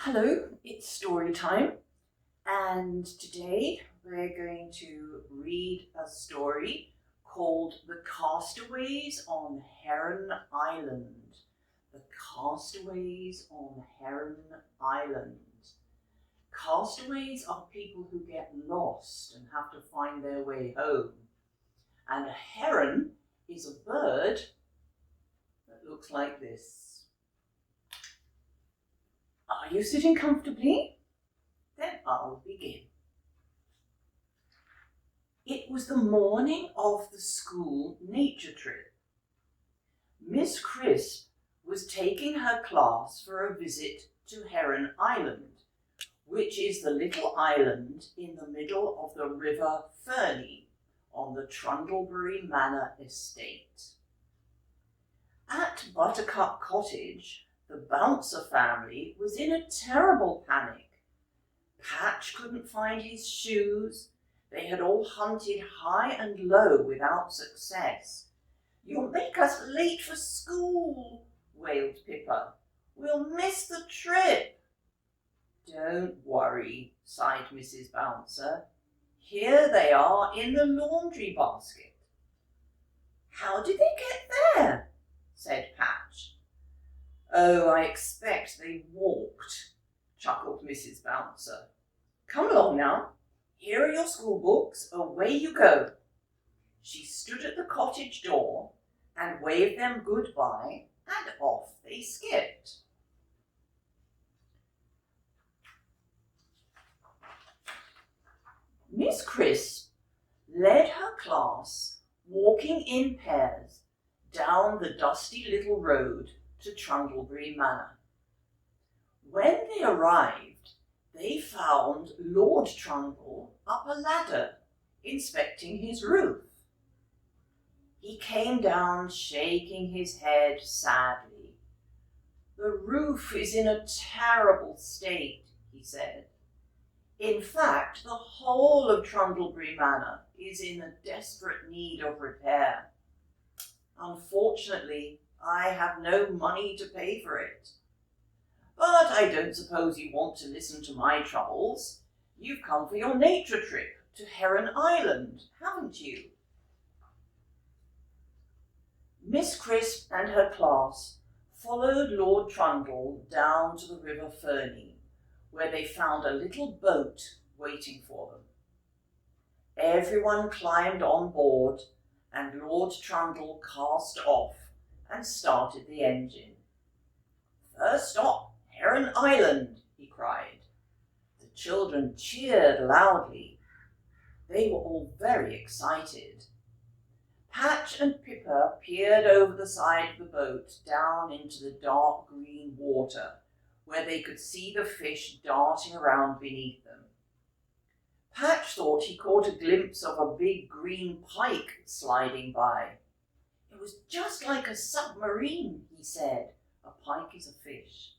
Hello, it's story time, and today we're going to read a story called The Castaways on Heron Island. The Castaways on Heron Island. Castaways are people who get lost and have to find their way home. And a heron is a bird that looks like this. Are you sitting comfortably? Then I'll begin. It was the morning of the school nature trip. Miss Crisp was taking her class for a visit to Heron Island, which is the little island in the middle of the River Ferny on the Trundlebury Manor estate. At Buttercup Cottage, the Bouncer family was in a terrible panic. Patch couldn't find his shoes. They had all hunted high and low without success. "You'll make us late for school," wailed Pippa. "We'll miss the trip." "Don't worry," sighed Mrs. Bouncer. "Here they are in the laundry basket." "How did they get there?" said Patch. "Oh, I expect they walked," chuckled Mrs. Bouncer. "Come along now. Here are your school books. Away you go." She stood at the cottage door and waved them goodbye, and off they skipped. Miss Crisp led her class, walking in pairs, down the dusty little road to Trundlebury Manor. When they arrived, they found Lord Trundle up a ladder, inspecting his roof. He came down shaking his head sadly. "The roof is in a terrible state," he said. "In fact, the whole of Trundlebury Manor is in a desperate need of repair. Unfortunately, I have no money to pay for it. But I don't suppose you want to listen to my troubles. You've come for your nature trip to Heron Island, haven't you?" Miss Crisp and her class followed Lord Trundle down to the River Ferny, where they found a little boat waiting for them. Everyone climbed on board, and Lord Trundle cast off and started the engine. "First stop, Heron Island," he cried. The children cheered loudly. They were all very excited. Patch and Pippa peered over the side of the boat down into the dark green water, where they could see the fish darting around beneath them. Patch thought he caught a glimpse of a big green pike sliding by. "It was just like a submarine," he said. A pike is a fish.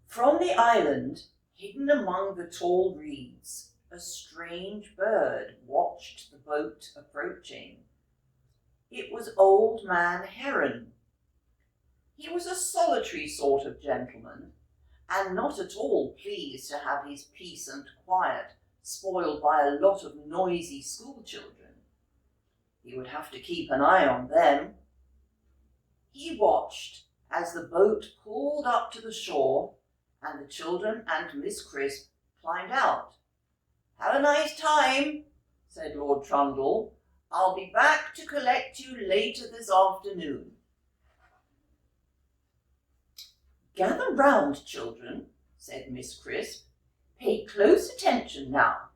From the island, hidden among the tall reeds, a strange bird watched the boat approaching. It was Old Man Heron. He was a solitary sort of gentleman, and not at all pleased to have his peace and quiet spoiled by a lot of noisy school children. He would have to keep an eye on them. He watched as the boat pulled up to the shore, and the children and Miss Crisp climbed out. "Have a nice time," said Lord Trundle. "I'll be back to collect you later this afternoon." "Gather round, children," said Miss Crisp. "Pay close attention now.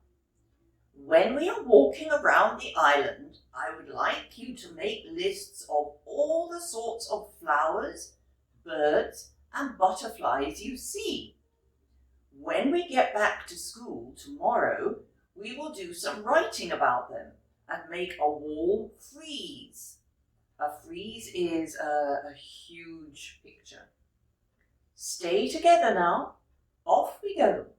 When we are walking around the island, I would like you to make lists of all the sorts of flowers, birds, and butterflies you see. When we get back to school tomorrow, we will do some writing about them and make a wall frieze." A frieze is a huge picture. "Stay together now. Off we go."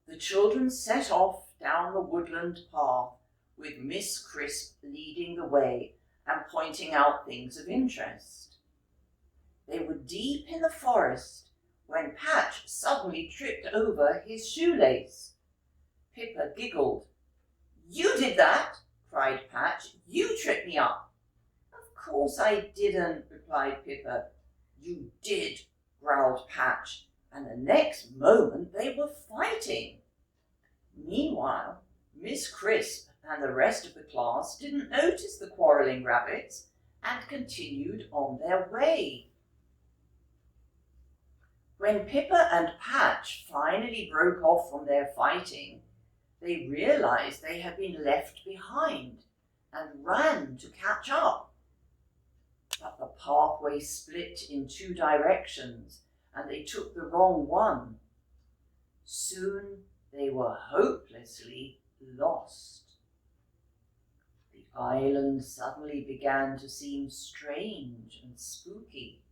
The children set off down the woodland path, with Miss Crisp leading the way and pointing out things of interest. They were deep in the forest when Patch suddenly tripped over his shoelace. Pippa giggled. "You did that!" cried Patch. "You tripped me up." "Of course I didn't," replied Pippa. "You did," growled Patch, and the next moment they were fighting. Meanwhile, Miss Crisp and the rest of the class didn't notice the quarrelling rabbits and continued on their way. When Pippa and Patch finally broke off from their fighting, they realized they had been left behind and ran to catch up. But the pathway split in two directions and they took the wrong one. Soon they were hopelessly lost. The island suddenly began to seem strange and spooky.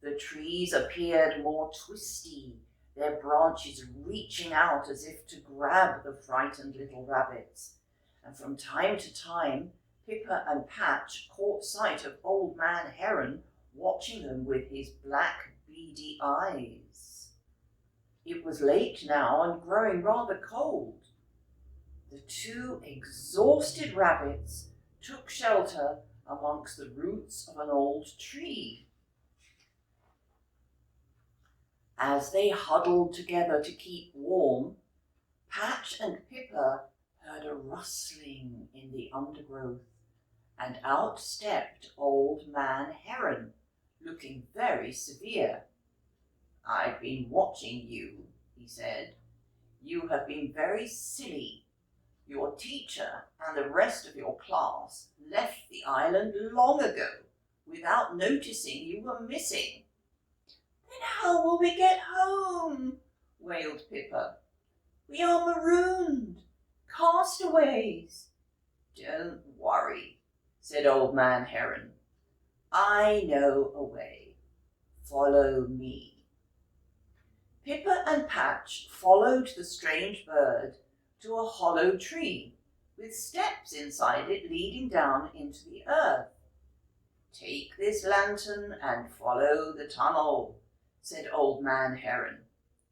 The trees appeared more twisty, their branches reaching out as if to grab the frightened little rabbits. And from time to time, Pippa and Patch caught sight of Old Man Heron watching them with his black, beady eyes. It was late now and growing rather cold. The two exhausted rabbits took shelter amongst the roots of an old tree. As they huddled together to keep warm, Patch and Pippa heard a rustling in the undergrowth, and out stepped Old Man Heron, looking very severe. "I've been watching you," he said. "You have been very silly. Your teacher and the rest of your class left the island long ago without noticing you were missing." "Then how will we get home?" wailed Pippa. "We are marooned, castaways." "Don't worry," said Old Man Heron. "I know a way. Follow me." Pippa and Patch followed the strange bird to a hollow tree with steps inside it leading down into the earth. "Take this lantern and follow the tunnel," said Old Man Heron.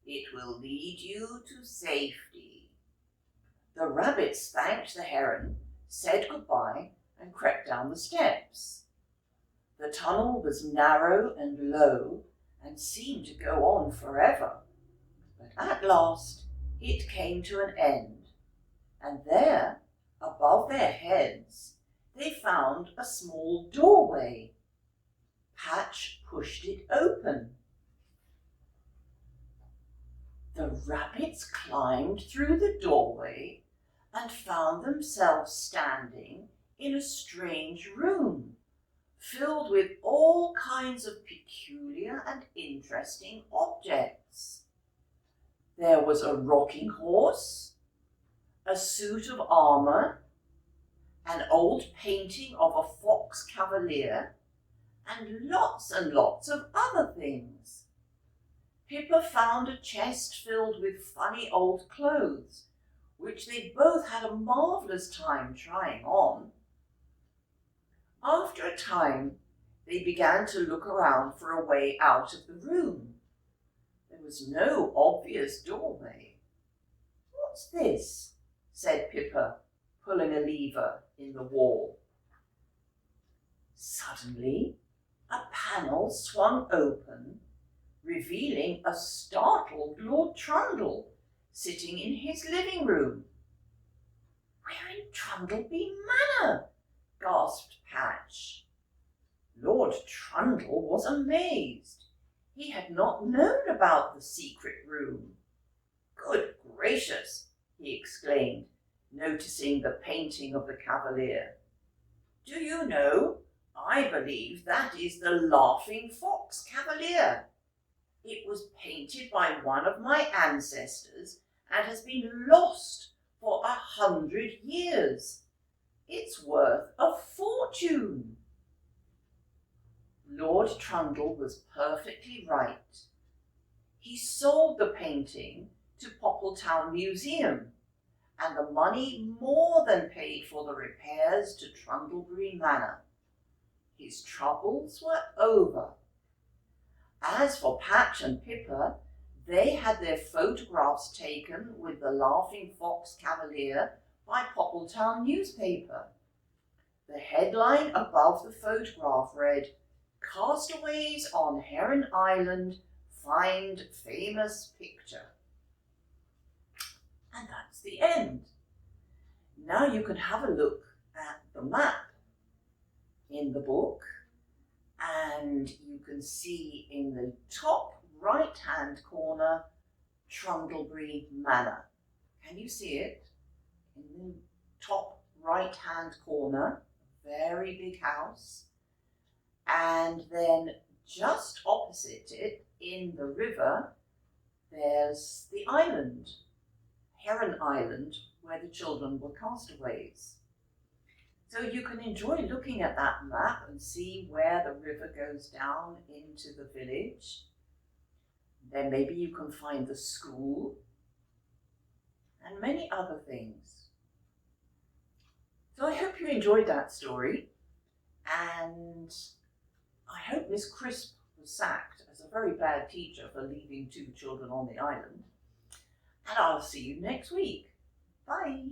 "It will lead you to safety." The rabbits thanked the heron, said goodbye, and crept down the steps. The tunnel was narrow and low and seemed to go on forever. But at last it came to an end, and there, above their heads, they found a small doorway. Patch pushed it open. The rabbits climbed through the doorway and found themselves standing in a strange room filled with all kinds of peculiar and interesting objects. There was a rocking horse, a suit of armor, an old painting of a fox cavalier, and lots of other things. Pippa found a chest filled with funny old clothes, which they both had a marvelous time trying on. After a time, they began to look around for a way out of the room. There was no obvious doorway. "What's this?" said Pippa, pulling a lever in the wall. Suddenly, a panel swung open, revealing a startled Lord Trundle sitting in his living room. "We're in Trundleby Manor," gasped Patch. Lord Trundle was amazed. He had not known about the secret room. "Good gracious," he exclaimed, noticing the painting of the cavalier. "Do you know, I believe that is the Laughing Fox Cavalier. It was painted by one of my ancestors and has been lost for 100 years. It's worth a fortune." Lord Trundle was perfectly right. He sold the painting to Poppletown Museum, and the money more than paid for the repairs to Trundlebury Manor. His troubles were over. As for Patch and Pippa, they had their photographs taken with the Laughing Fox Cavalier by Poppletown newspaper. The headline above the photograph read, "Castaways on Heron Island find famous picture." And that's the end. Now you can have a look at the map in the book, and you can see in the top right-hand corner Trundlebury Manor. Can you see it? In the top right-hand corner, very big house. And then just opposite it, in the river, there's the island, Heron Island, where the children were castaways. So you can enjoy looking at that map and see where the river goes down into the village. Then maybe you can find the school and many other things. So I hope you enjoyed that story, and I hope Miss Crisp was sacked as a very bad teacher for leaving 2 children on the island. And I'll see you next week. Bye.